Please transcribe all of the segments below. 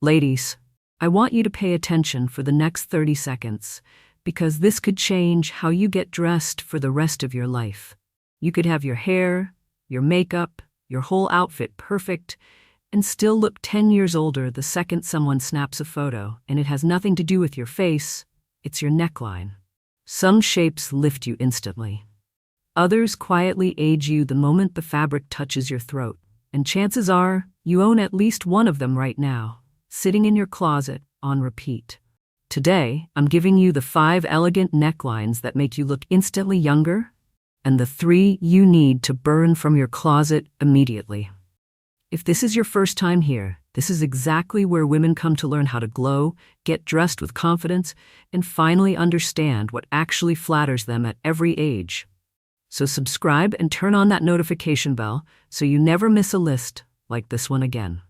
Ladies, I want you to pay attention for the next 30 seconds, because this could change how you get dressed for the rest of your life. You could have your hair, your makeup, your whole outfit perfect, and still look 10 years older the second someone snaps a photo, and it has nothing to do with your face, it's your neckline. Some shapes lift you instantly. Others quietly age you the moment the fabric touches your throat, and chances are you own at least one of them right now, sitting in your closet on repeat. Today, I'm giving you the 5 elegant necklines that make you look instantly younger, and the 3 you need to burn from your closet immediately. If this is your first time here, this is exactly where women come to learn how to glow, get dressed with confidence, and finally understand what actually flatters them at every age. So subscribe and turn on that notification bell so you never miss a list like this one again.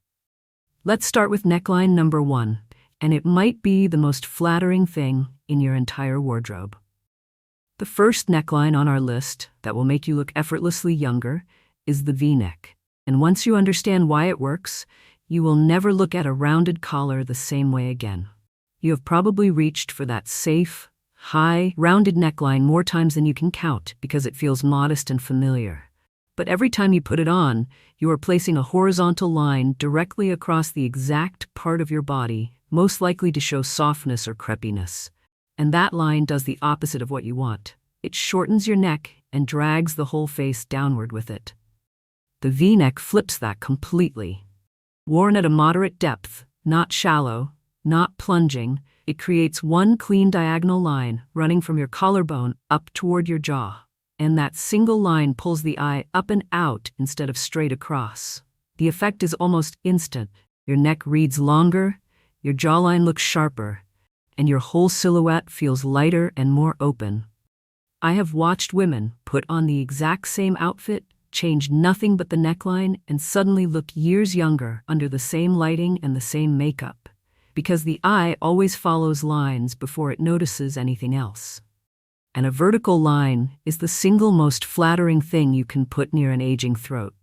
Let's start with neckline number 1, and it might be the most flattering thing in your entire wardrobe. The first neckline on our list that will make you look effortlessly younger is the V-neck. And once you understand why it works, you will never look at a rounded collar the same way again. You have probably reached for that safe, high, rounded neckline more times than you can count because it feels modest and familiar. But every time you put it on, you are placing a horizontal line directly across the exact part of your body, most likely to show softness or crepiness. And that line does the opposite of what you want. It shortens your neck and drags the whole face downward with it. The V-neck flips that completely. Worn at a moderate depth, not shallow, not plunging, it creates one clean diagonal line running from your collarbone up toward your jaw. And that single line pulls the eye up and out instead of straight across. The effect is almost instant. Your neck reads longer, your jawline looks sharper, and your whole silhouette feels lighter and more open. I have watched women put on the exact same outfit, change nothing but the neckline, and suddenly look years younger under the same lighting and the same makeup, because the eye always follows lines before it notices anything else. And a vertical line is the single most flattering thing you can put near an aging throat.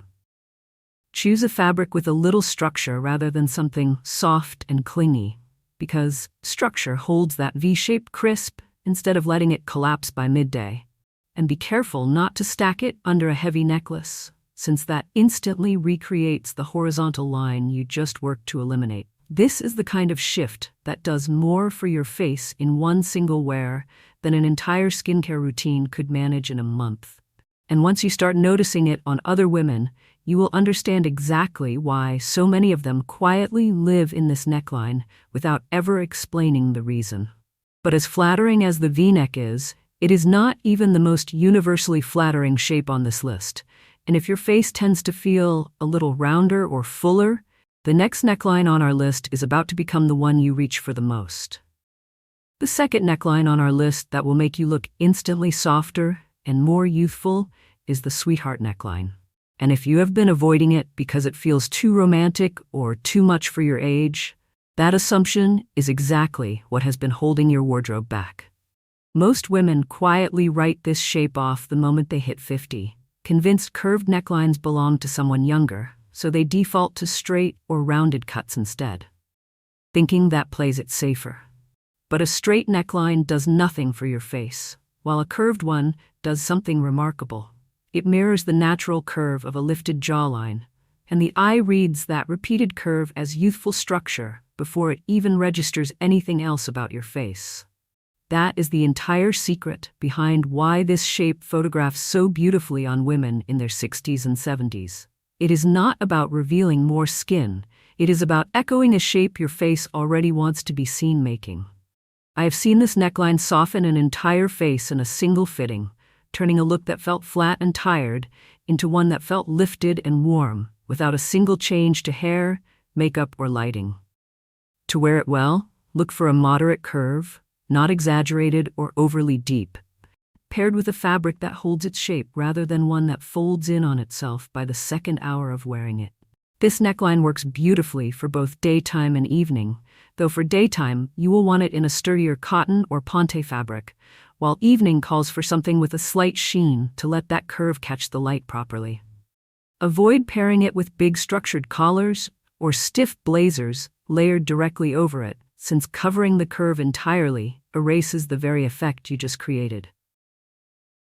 Choose a fabric with a little structure rather than something soft and clingy, because structure holds that V-shaped crisp instead of letting it collapse by midday. And be careful not to stack it under a heavy necklace, since that instantly recreates the horizontal line you just worked to eliminate. This is the kind of shift that does more for your face in one single wear than an entire skincare routine could manage in a month. And once you start noticing it on other women, you will understand exactly why so many of them quietly live in this neckline without ever explaining the reason. But as flattering as the V-neck is, it is not even the most universally flattering shape on this list. And if your face tends to feel a little rounder or fuller, the next neckline on our list is about to become the one you reach for the most. The second neckline on our list that will make you look instantly softer and more youthful is the sweetheart neckline. And if you have been avoiding it because it feels too romantic or too much for your age, that assumption is exactly what has been holding your wardrobe back. Most women quietly write this shape off the moment they hit 50, convinced curved necklines belong to someone younger, so they default to straight or rounded cuts instead, thinking that plays it safer. But a straight neckline does nothing for your face, while a curved one does something remarkable. It mirrors the natural curve of a lifted jawline, and the eye reads that repeated curve as youthful structure before it even registers anything else about your face. That is the entire secret behind why this shape photographs so beautifully on women in their 60s and 70s. It is not about revealing more skin. It is about echoing a shape your face already wants to be seen making. I have seen this neckline soften an entire face in a single fitting, turning a look that felt flat and tired into one that felt lifted and warm, without a single change to hair, makeup, or lighting. To wear it well, look for a moderate curve, not exaggerated or overly deep, paired with a fabric that holds its shape rather than one that folds in on itself by the second hour of wearing it. This neckline works beautifully for both daytime and evening, though for daytime you will want it in a sturdier cotton or ponte fabric, while evening calls for something with a slight sheen to let that curve catch the light properly. Avoid pairing it with big structured collars or stiff blazers layered directly over it, since covering the curve entirely erases the very effect you just created.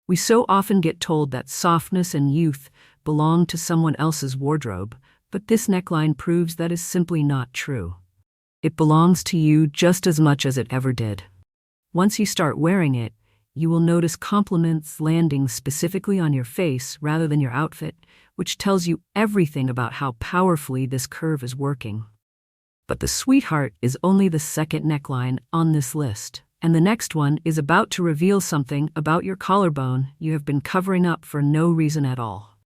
We so often get told that softness and youth belong to someone else's wardrobe, but this neckline proves that is simply not true. It belongs to you just as much as it ever did. Once you start wearing it, you will notice compliments landing specifically on your face rather than your outfit, which tells you everything about how powerfully this curve is working. But the sweetheart is only the second neckline on this list, and the next one is about to reveal something about your collarbone you have been covering up for no reason at all.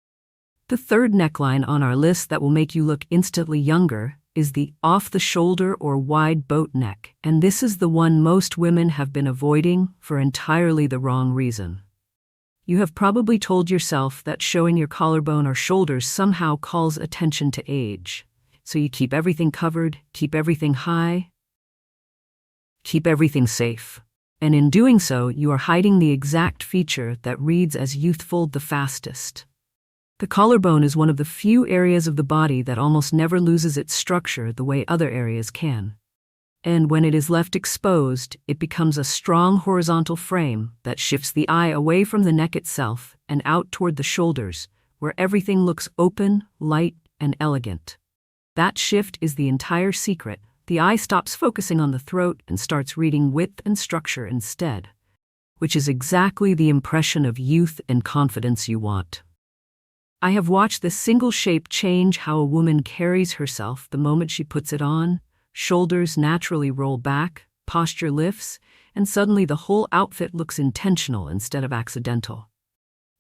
The third neckline on our list that will make you look instantly younger is the off-the-shoulder or wide boat neck, and this is the one most women have been avoiding for entirely the wrong reason. You have probably told yourself that showing your collarbone or shoulders somehow calls attention to age. So you keep everything covered, keep everything high, keep everything safe. And in doing so, you are hiding the exact feature that reads as youthful the fastest. The collarbone is one of the few areas of the body that almost never loses its structure the way other areas can. And when it is left exposed, it becomes a strong horizontal frame that shifts the eye away from the neck itself and out toward the shoulders, where everything looks open, light, and elegant. That shift is the entire secret. The eye stops focusing on the throat and starts reading width and structure instead, which is exactly the impression of youth and confidence you want. I have watched this single shape change how a woman carries herself the moment she puts it on. Shoulders naturally roll back, posture lifts, and suddenly the whole outfit looks intentional instead of accidental.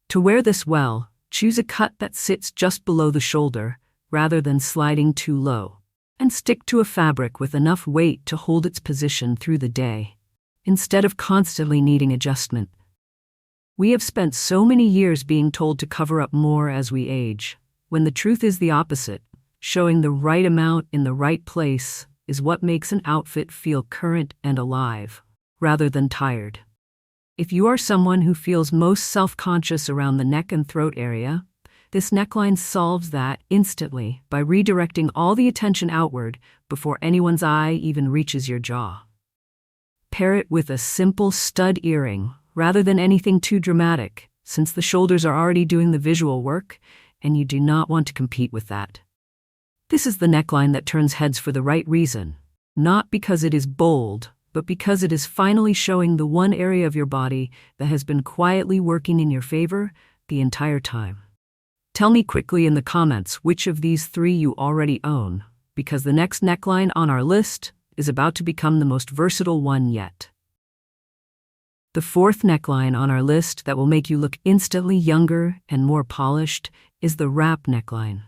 To wear this well, choose a cut that sits just below the shoulder, rather than sliding too low, and stick to a fabric with enough weight to hold its position through the day, instead of constantly needing adjustment. We have spent so many years being told to cover up more as we age, when the truth is the opposite. Showing the right amount in the right place is what makes an outfit feel current and alive, rather than tired. If you are someone who feels most self-conscious around the neck and throat area, this neckline solves that instantly by redirecting all the attention outward before anyone's eye even reaches your jaw. Pair it with a simple stud earring rather than anything too dramatic, since the shoulders are already doing the visual work and you do not want to compete with that. This is the neckline that turns heads for the right reason, not because it is bold, but because it is finally showing the one area of your body that has been quietly working in your favor the entire time. Tell me quickly in the comments which of these three you already own, because the next neckline on our list is about to become the most versatile one yet. The fourth neckline on our list that will make you look instantly younger and more polished is the wrap neckline.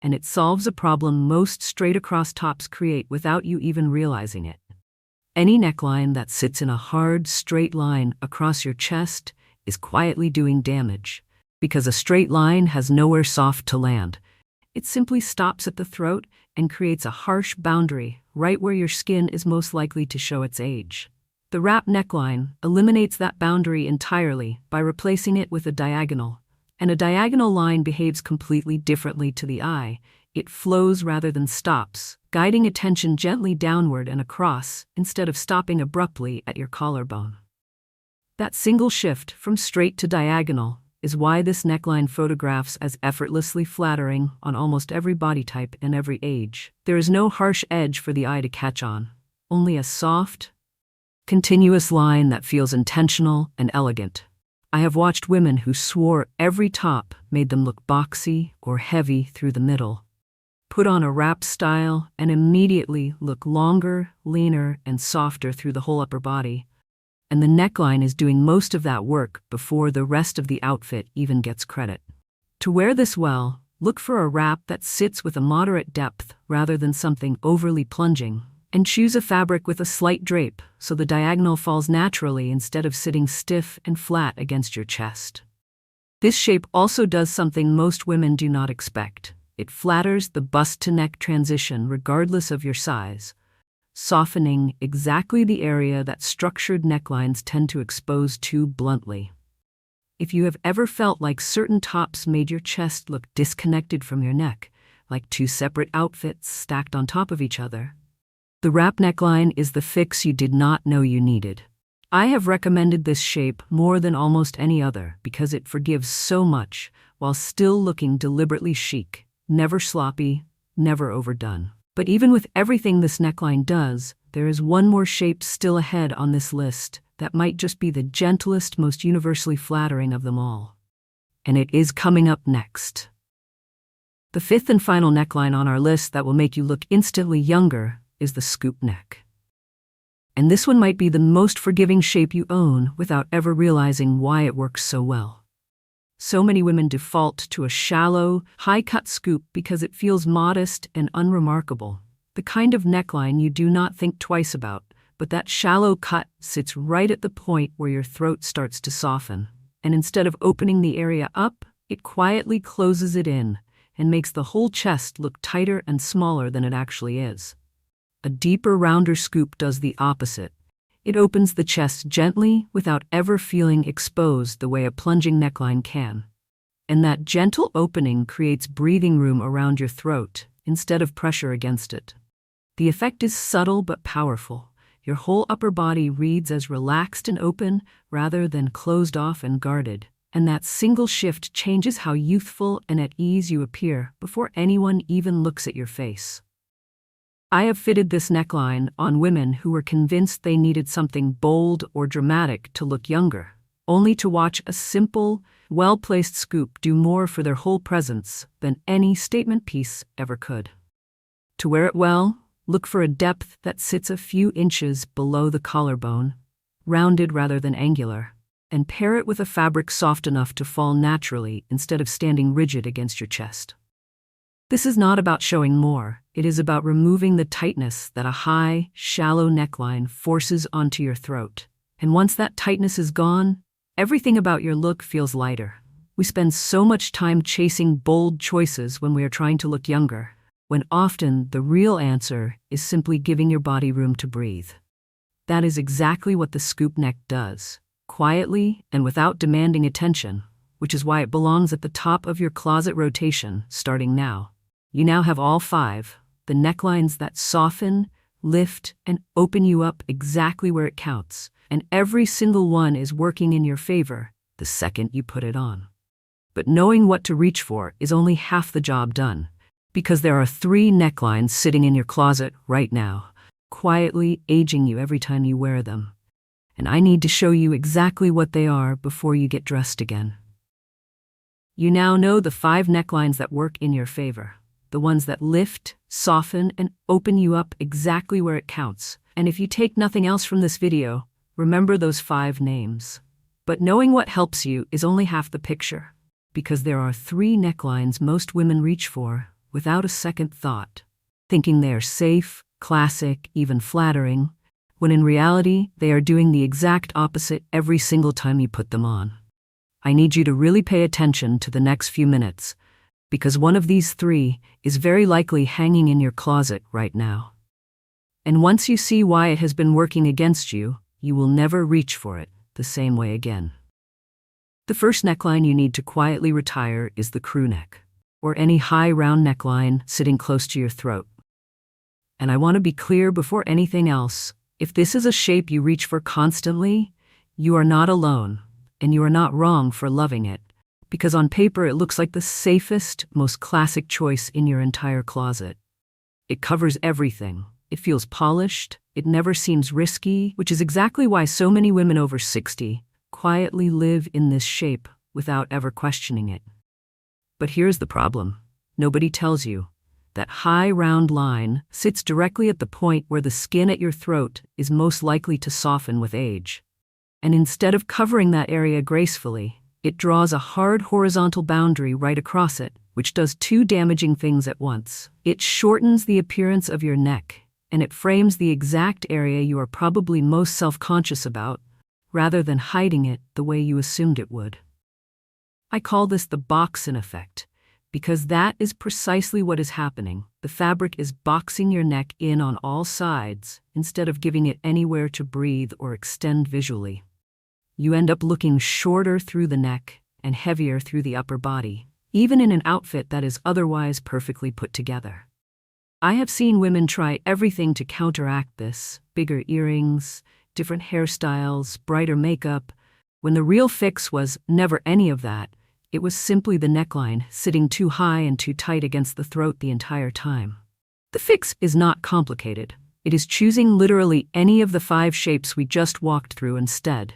And it solves a problem most straight-across tops create without you even realizing it. Any neckline that sits in a hard, straight line across your chest is quietly doing damage, because a straight line has nowhere soft to land. It simply stops at the throat and creates a harsh boundary right where your skin is most likely to show its age. The wrap neckline eliminates that boundary entirely by replacing it with a diagonal. And a diagonal line behaves completely differently to the eye. It flows rather than stops, guiding attention gently downward and across instead of stopping abruptly at your collarbone. That single shift from straight to diagonal is why this neckline photographs as effortlessly flattering on almost every body type and every age. There is no harsh edge for the eye to catch on, only a soft, continuous line that feels intentional and elegant. I have watched women who swore every top made them look boxy or heavy through the middle, put on a wrap style, and immediately look longer, leaner, and softer through the whole upper body. And the neckline is doing most of that work before the rest of the outfit even gets credit. To wear this well, look for a wrap that sits with a moderate depth rather than something overly plunging, and choose a fabric with a slight drape so the diagonal falls naturally instead of sitting stiff and flat against your chest. This shape also does something most women do not expect. It flatters the bust-to-neck transition regardless of your size, softening exactly the area that structured necklines tend to expose too bluntly. If you have ever felt like certain tops made your chest look disconnected from your neck, like two separate outfits stacked on top of each other, The wrap neckline is the fix you did not know you needed. I have recommended this shape more than almost any other because it forgives so much while still looking deliberately chic, never sloppy, never overdone. But even with everything this neckline does, there is one more shape still ahead on this list that might just be the gentlest, most universally flattering of them all. And it is coming up next. The fifth and final neckline on our list that will make you look instantly younger is the scoop neck. And this one might be the most forgiving shape you own without ever realizing why it works so well. So many women default to a shallow, high-cut scoop because it feels modest and unremarkable. The kind of neckline you do not think twice about, but that shallow cut sits right at the point where your throat starts to soften. And instead of opening the area up, it quietly closes it in and makes the whole chest look tighter and smaller than it actually is. A deeper, rounder scoop does the opposite. It opens the chest gently without ever feeling exposed the way a plunging neckline can. And that gentle opening creates breathing room around your throat instead of pressure against it. The effect is subtle but powerful. Your whole upper body reads as relaxed and open rather than closed off and guarded. And that single shift changes how youthful and at ease you appear before anyone even looks at your face. I have fitted this neckline on women who were convinced they needed something bold or dramatic to look younger, only to watch a simple, well-placed scoop do more for their whole presence than any statement piece ever could. To wear it well, look for a depth that sits a few inches below the collarbone, rounded rather than angular, and pair it with a fabric soft enough to fall naturally instead of standing rigid against your chest. This is not about showing more, it is about removing the tightness that a high, shallow neckline forces onto your throat. And once that tightness is gone, everything about your look feels lighter. We spend so much time chasing bold choices when we are trying to look younger, when often the real answer is simply giving your body room to breathe. That is exactly what the scoop neck does, quietly and without demanding attention, which is why it belongs at the top of your closet rotation starting now. You now have all 5, the necklines that soften, lift, and open you up exactly where it counts, and every single one is working in your favor the second you put it on. But knowing what to reach for is only half the job done, because there are 3 necklines sitting in your closet right now, quietly aging you every time you wear them. And I need to show you exactly what they are before you get dressed again. You now know the 5 necklines that work in your favor. The ones that lift, soften, and open you up exactly where it counts. And if you take nothing else from this video, remember those 5 names. But knowing what helps you is only half the picture, because there are 3 necklines most women reach for without a second thought, thinking they are safe, classic, even flattering, when in reality they are doing the exact opposite every single time you put them on. I need you to really pay attention to the next few minutes, because one of these 3 is very likely hanging in your closet right now. And once you see why it has been working against you, you will never reach for it the same way again. The first neckline you need to quietly retire is the crew neck, or any high round neckline sitting close to your throat. And I want to be clear before anything else, if this is a shape you reach for constantly, you are not alone, and you are not wrong for loving it. Because on paper it looks like the safest, most classic choice in your entire closet. It covers everything. It feels polished. It never seems risky, which is exactly why so many women over 60 quietly live in this shape without ever questioning it. But here's the problem. Nobody tells you. That high round line sits directly at the point where the skin at your throat is most likely to soften with age. And instead of covering that area gracefully, it draws a hard horizontal boundary right across it, which does 2 damaging things at once. It shortens the appearance of your neck, and it frames the exact area you are probably most self-conscious about, rather than hiding it the way you assumed it would. I call this the boxin effect, because that is precisely what is happening. The fabric is boxing your neck in on all sides, instead of giving it anywhere to breathe or extend visually. You end up looking shorter through the neck and heavier through the upper body, even in an outfit that is otherwise perfectly put together. I have seen women try everything to counteract this: bigger earrings, different hairstyles, brighter makeup, when the real fix was never any of that. It was simply the neckline sitting too high and too tight against the throat the entire time. The fix is not complicated. It is choosing literally any of the 5 shapes we just walked through instead,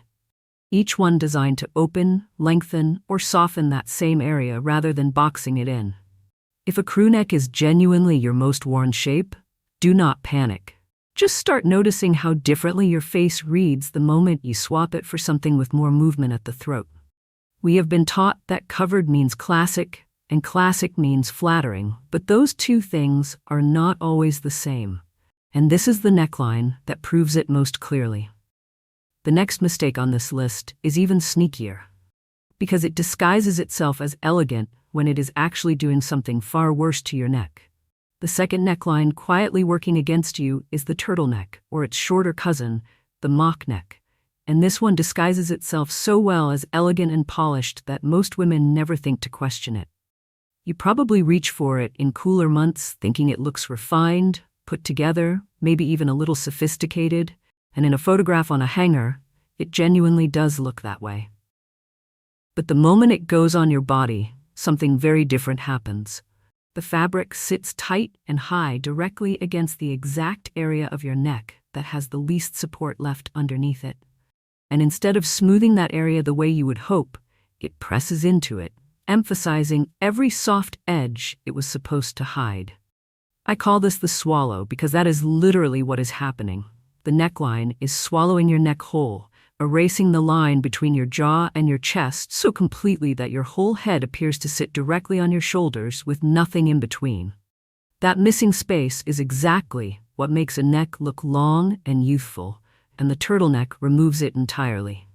each one designed to open, lengthen, or soften that same area rather than boxing it in. If a crew neck is genuinely your most worn shape, do not panic. Just start noticing how differently your face reads the moment you swap it for something with more movement at the throat. We have been taught that covered means classic, and classic means flattering, but those two things are not always the same. And this is the neckline that proves it most clearly. The next mistake on this list is even sneakier, because it disguises itself as elegant when it is actually doing something far worse to your neck. The second neckline quietly working against you is the turtleneck, or its shorter cousin, the mock neck. And this one disguises itself so well as elegant and polished that most women never think to question it. You probably reach for it in cooler months thinking it looks refined, put together, maybe even a little sophisticated, and in a photograph on a hanger, it genuinely does look that way. But the moment it goes on your body, something very different happens. The fabric sits tight and high directly against the exact area of your neck that has the least support left underneath it. And instead of smoothing that area the way you would hope, it presses into it, emphasizing every soft edge it was supposed to hide. I call this the swallow because that is literally what is happening. The neckline is swallowing your neck whole, erasing the line between your jaw and your chest so completely that your whole head appears to sit directly on your shoulders with nothing in between. That missing space is exactly what makes a neck look long and youthful, and the turtleneck removes it entirely.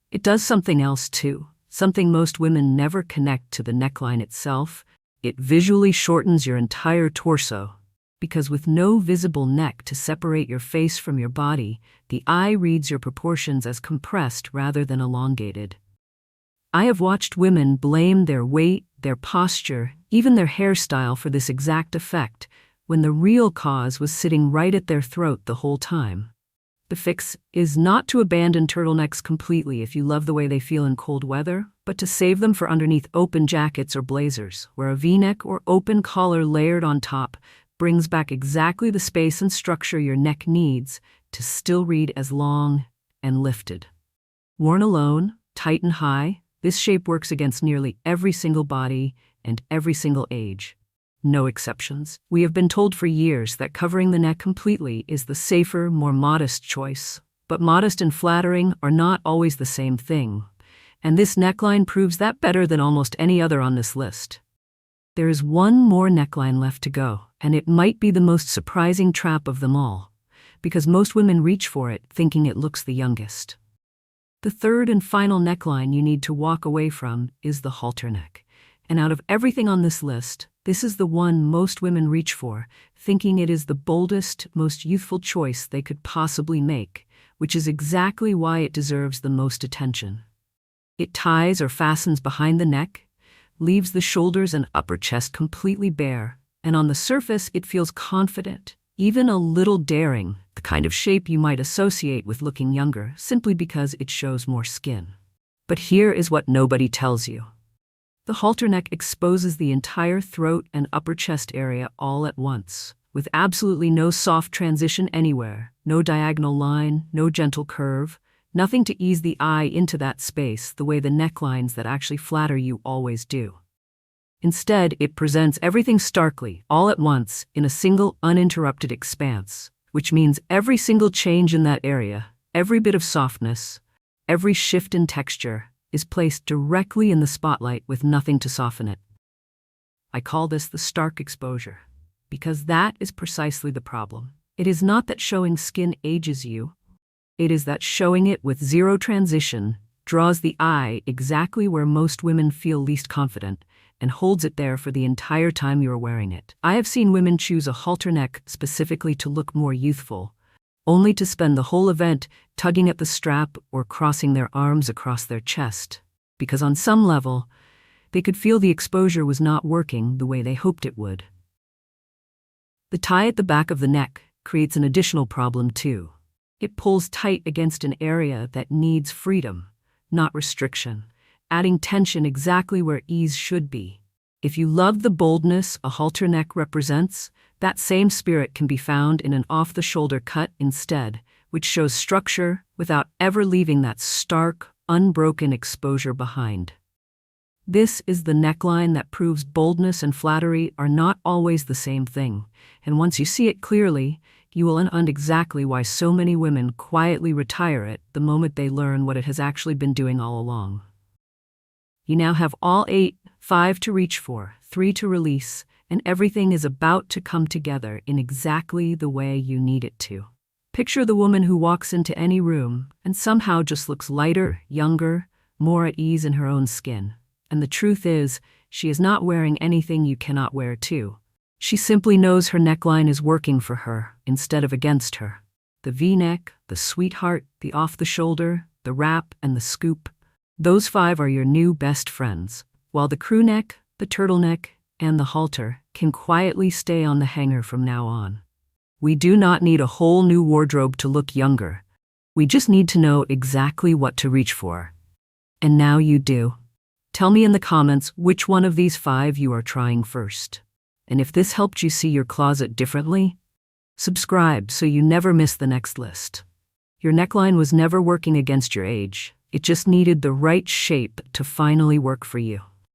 It does something else too, something most women never connect to the neckline itself. It visually shortens your entire torso, because with no visible neck to separate your face from your body, the eye reads your proportions as compressed rather than elongated. I have watched women blame their weight, their posture, even their hairstyle for this exact effect, when the real cause was sitting right at their throat the whole time. The fix is not to abandon turtlenecks completely if you love the way they feel in cold weather, but to save them for underneath open jackets or blazers, where a V-neck or open collar layered on top brings back exactly the space and structure your neck needs to still read as long and lifted. Worn alone, tight and high, this shape works against nearly every single body and every single age. No exceptions. We have been told for years that covering the neck completely is the safer, more modest choice. But modest and flattering are not always the same thing, and this neckline proves that better than almost any other on this list. There is one more neckline left to go, and it might be the most surprising trap of them all, because most women reach for it thinking it looks the youngest. The third and final neckline you need to walk away from is the halter neck. And out of everything on this list, this is the one most women reach for, thinking it is the boldest, most youthful choice they could possibly make, which is exactly why it deserves the most attention. It ties or fastens behind the neck, leaves the shoulders and upper chest completely bare, and on the surface it feels confident, even a little daring, the kind of shape you might associate with looking younger simply because it shows more skin. But here is what nobody tells you. The halter neck exposes the entire throat and upper chest area all at once, with absolutely no soft transition anywhere, no diagonal line, no gentle curve, nothing to ease the eye into that space the way the necklines that actually flatter you always do. Instead, it presents everything starkly, all at once, in a single uninterrupted expanse, which means every single change in that area, every bit of softness, every shift in texture, is placed directly in the spotlight with nothing to soften it. I call this the stark exposure, because that is precisely the problem. It is not that showing skin ages you, it is that showing it with zero transition draws the eye exactly where most women feel least confident and holds it there for the entire time you are wearing it. I have seen women choose a halter neck specifically to look more youthful, only to spend the whole event tugging at the strap or crossing their arms across their chest, because on some level, they could feel the exposure was not working the way they hoped it would. The tie at the back of the neck creates an additional problem too. It pulls tight against an area that needs freedom, not restriction, adding tension exactly where ease should be. If you love the boldness a halter neck represents, that same spirit can be found in an off-the-shoulder cut instead, which shows structure without ever leaving that stark, unbroken exposure behind. This is the neckline that proves boldness and flattery are not always the same thing, and once you see it clearly, you will understand exactly why so many women quietly retire it the moment they learn what it has actually been doing all along. You now have all 8, 5 to reach for, 3 to release, and everything is about to come together in exactly the way you need it to. Picture the woman who walks into any room and somehow just looks lighter, younger, more at ease in her own skin. And the truth is, she is not wearing anything you cannot wear too. She simply knows her neckline is working for her instead of against her. The V-neck, the sweetheart, the off-the-shoulder, the wrap, and the scoop. Those 5 are your new best friends, while the crew neck, the turtleneck, and the halter can quietly stay on the hanger from now on. We do not need a whole new wardrobe to look younger. We just need to know exactly what to reach for. And now you do. Tell me in the comments which one of these 5 you are trying first. And if this helped you see your closet differently, subscribe so you never miss the next list. Your neckline was never working against your age. It just needed the right shape to finally work for you.